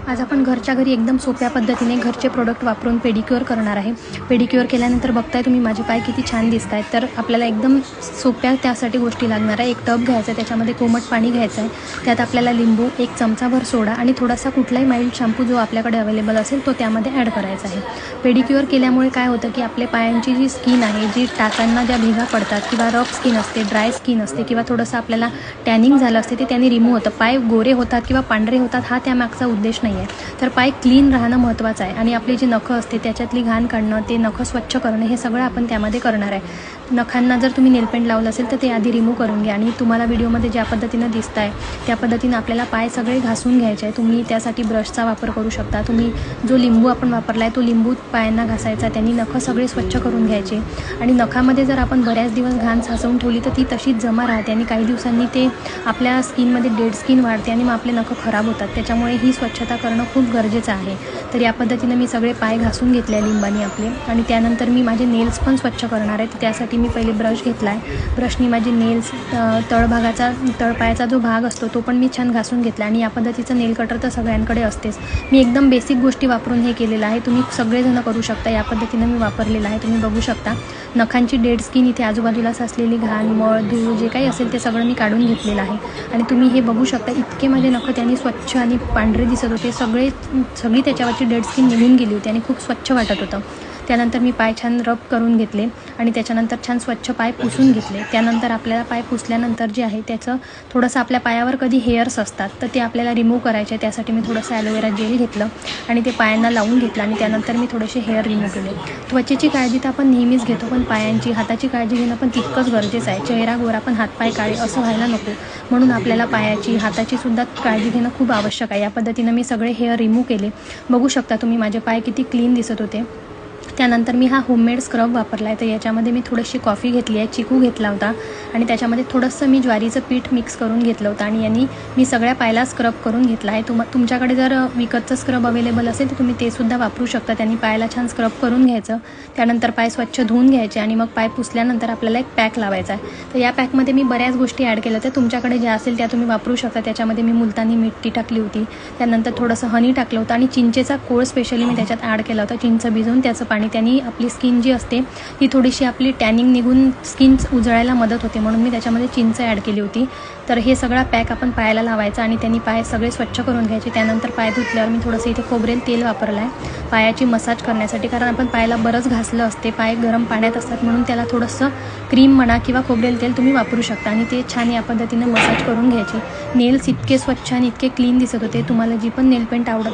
आज आपण घरच्या घरी एकदम सोप्या पद्धतीने घरचे प्रोडक्ट वापरून पेडिक्युअर करणार आहे। पेडिक्युअर केल्यानंतर बघताय तुम्ही माझे पाय किती छान दिसत आहेत। तर आपल्याला एकदम सोप्या त्यासाठी गोष्टी लागणार आहे। एक टब घ्यायचा, त्याच्यामध्ये कोमट पाणी घ्यायचं आहे, त्यात आपल्याला लिंबू, एक चमचाभर सोडा आणि थोडासा कुठलाही माइल्ड शॅम्पू जो आपल्याकडे अवेलेबल असेल तो त्यामध्ये ॲड करायचा आहे। पेडिक्युअर केल्यामुळे काय होतं की आपले पायांची जी स्किन आहे, जी टाचांना ज्या भेगा पडतात किंवा रफ स्किन असते, ड्राय स्किन असते किंवा थोडंसं आपल्याला टॅनिंग झालं असते ते त्यांनी रिमूव्ह होतं। पाय गोरे होतात किंवा पांढरे होतात हा त्यामागचा उद्देश नाही आहे। तर पाय क्लीन राहणं महत्त्वाचं आहे आणि आपली जी नखं असते त्याच्यातली घाण काढणं, ते नखं स्वच्छ करणं हे सगळं आपण त्यामध्ये करणार आहे। नखांना जर तुम्ही नेलपेंट लावलं असेल तर ते आधी रिमूव्ह करून घ्या आणि तुम्हाला व्हिडिओमध्ये ज्या पद्धतीनं दिसत आहे त्या पद्धतीनं आपल्याला पाय सगळे घासून घ्यायचे आहे। तुम्ही त्यासाठी ब्रशचा वापर करू शकता। तुम्ही जो लिंबू आपण वापरला आहे तो लिंबू पायांना घासायचा, त्यांनी नखं सगळे स्वच्छ करून घ्यायचे आणि नखामध्ये जर आपण बऱ्याच दिवस घाण साचवून ठेवली तर ती तशीच जमा राहते आणि काही दिवसांनी ते आपल्या स्किनमध्ये डेड स्किन वाढते आणि मग आपले नखं खराब होतात। त्याच्यामुळे ही स्वच्छता करणं खूप गरजेचं आहे। तर या पद्धतीनं मी सगळे पाय घासून घेतले आहे लिंबाने आपले आणि त्यानंतर मी माझे नेल्स पण स्वच्छ करणार आहे। त्यासाठी मी पहिले ब्रश घेतला आहे, ब्रशनी माझी नेल्स तळभागाचा तळपायाचा जो भाग असतो तो पण मी छान घासून घेतला आणि या पद्धतीचं नेल कटर तर सगळ्यांकडे असतेच। मी एकदम बेसिक गोष्टी वापरून हे केलेलं आहे, तुम्ही सगळेजण करू शकता। या पद्धतीनं मी वापरलेलं आहे, तुम्ही बघू शकता। नखांची डेड स्किन, इथे आजूबाजूला साचलेली घाण, मळ, धूळ जे काही असेल ते सगळं मी काढून घेतलेलं आहे आणि तुम्ही हे बघू शकता इतके माझे नखं त्यांनी स्वच्छ आणि पांढरे दिसत होते। सगळी त्याच्यावरची डेड स्किन निघून गेली होती आणि खूप स्वच्छ वाटत होतं। त्यानंतर मी पाय छान रब करून घेतले आणि त्याच्यानंतर छान स्वच्छ पाय पुसून घेतले। त्यानंतर आपल्याला पाय पुसल्यानंतर जे आहे त्याचं थोडंसं आपल्या पायावर कधी हेअर्स असतात तर ते आपल्याला रिमूव्ह करायचे। त्यासाठी मी थोडंसं ॲलोवेरा जेल घेतलं आणि ते पायांना लावून घेतलं आणि त्यानंतर मी थोडेसे हेअर रिमूव्ह केले। त्वचेची काळजी तर आपण नेहमीच घेतो, पण पायांची, हाताची काळजी घेणं पण तितकंच गरजेचं आहे। चेहरा गोरा पण हातपाय काळे असं व्हायला नको, म्हणून आपल्याला पायाची, हाताची सुद्धा काळजी घेणं खूप आवश्यक आहे। या पद्धतीनं मी सगळे हेअर रिमूव्ह केले। बघू शकता तुम्ही माझे पाय किती क्लीन दिसत होते। त्यानंतर मी हा होममेड स्क्रब वापरला आहे। तर याच्यामध्ये मी थोडीशी कॉफी घेतली आहे, चिकू घेतला होता आणि त्याच्यामध्ये थोडंसं मी ज्वारीचं पीठ मिक्स करून घेतलं होतं आणि यांनी मी सगळ्या पायाला स्क्रब करून घेतला आहे। तुमच्याकडे जर विकतचं स्क्रब अवेलेबल असेल तर तुम्ही ते सुद्धा वापरू शकता। त्यांनी पायाला छान स्क्रब करून घ्यायचं, त्यानंतर पाय स्वच्छ धुवून घ्यायचे आणि मग पाय पुसल्यानंतर आपल्याला एक पॅक लावायचा आहे। तर या पॅकमध्ये मी बऱ्याच गोष्टी ॲड केल्या होत्या, तुमच्याकडे ज्या असेल त्या तुम्ही वापरू शकता। त्याच्यामध्ये मी मुलतानी मिठी टाकली होती, त्यानंतर थोडंसं हनी टाकलं होतं आणि चिंचेचा कोळ स्पेशली मी त्याच्यात ॲड केला होता। चिंच भिजवून त्याचं पाणी, त्यांनी आपली स्किन जी असते ती थोडीशी आपली टॅनिंग निघून स्किन उजळायला मदत होते, म्हणून मी त्याच्यामध्ये चिंच ॲड केली होती। तर हे सगळा पॅक आपण पायाला लावायचा आणि त्यांनी पाय सगळे स्वच्छ करून घ्यायचे। त्यानंतर पाय धुतल्यावर मी थोडंसं इथे खोबरेल तेल वापरलं आहे पायाची मसाज करण्यासाठी, कारण आपण पायाला बरंच घासलं असते, पाय गरम पाण्यात असतात, म्हणून त्याला थोडंसं क्रीम म्हणा किंवा खोबरेल तेल तुम्ही वापरू शकता आणि ते छान या पद्धतीनं मसाज करून घ्यायची। नेल्स इतके स्वच्छ आणि इतके क्लीन दिसत होते। तुम्हाला जी पण नेल पेंट आवडत